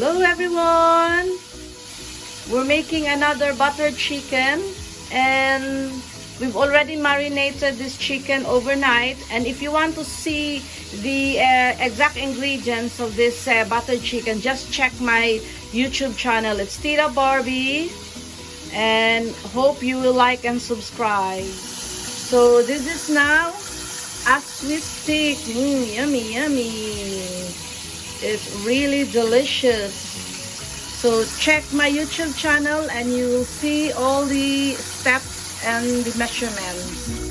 Hello everyone! We're making another buttered chicken, and we've already marinated this chicken overnight. And if you want to see the exact ingredients of this buttered chicken, just check my YouTube channel. It's Tita Barbie, and hope you will like and subscribe. So this is now as we speak. Yummy, yummy. It's really delicious. So check my YouTube channel and you will see all the steps and the measurements.